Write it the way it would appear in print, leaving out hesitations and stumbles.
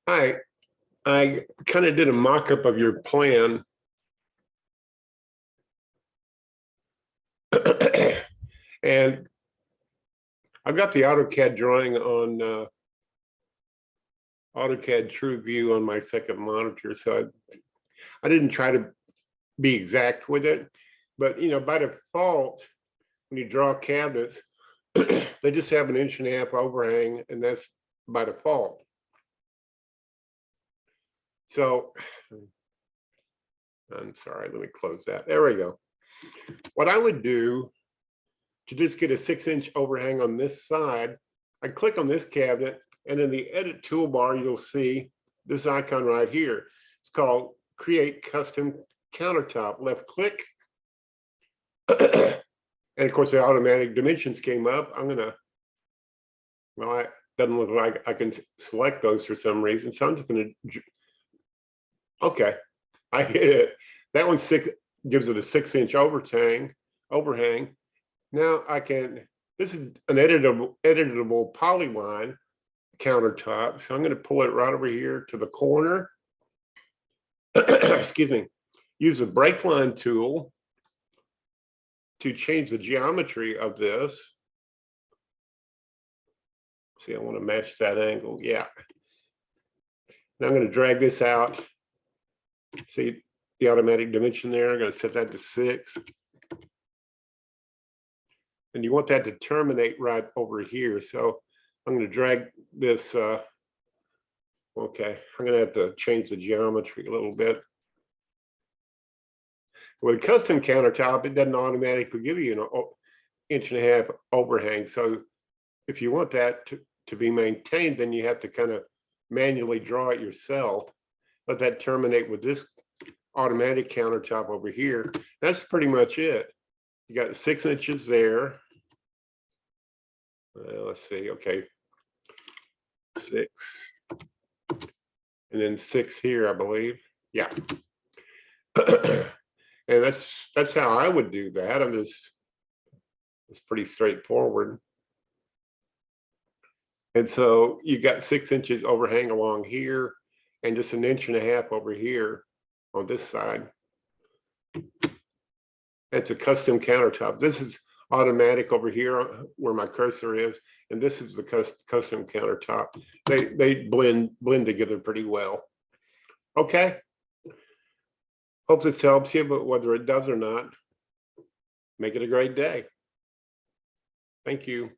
Hi, I kind of did a mock-up of your plan. And I've got the AutoCAD drawing on AutoCAD TrueView on my second monitor, so I didn't try to be exact with it. But by default, when you draw cabinets, they just have an 1.5 inch overhang, and that's by default. So I'm sorry, let me close that. There we go. What I would do to just get a 6-inch overhang on this side, I click on this cabinet, and in the edit toolbar, you'll see this icon right here. It's called Create Custom Countertop. Left click. And of course, the automatic dimensions came up. Well, it doesn't look like I can select those for some reason. So I'm just going to, okay, I hit it. That one gives it a 6-inch overhang. Now I can, this is an editable polyline countertop. So I'm going to pull it right over here to the corner. Excuse me. Use the break line tool to change the geometry of this. See, I want to match that angle. Yeah. Now I'm going to drag this out. See the automatic dimension there. I'm going to set that to 6. And you want that to terminate right over here. So I'm going to drag this. Okay, I'm going to have to change the geometry a little bit. With a custom countertop, it doesn't automatically give you an 1.5 inch overhang. So if you want that to be maintained, then you have to kind of manually draw it yourself. Let that terminate with this automatic countertop over here. That's pretty much it. You got 6 inches there. Let's see, okay. 6. And then 6 here, I believe. Yeah. And that's how I would do that. It's pretty straightforward. And so you got 6 inches overhang along here and just 1.5 inches over here on this side. It's a custom countertop. This is automatic over here where my cursor is, and this is the custom countertop. They blend together pretty well. Okay. Hope this helps you, but whether it does or not, make it a great day. Thank you.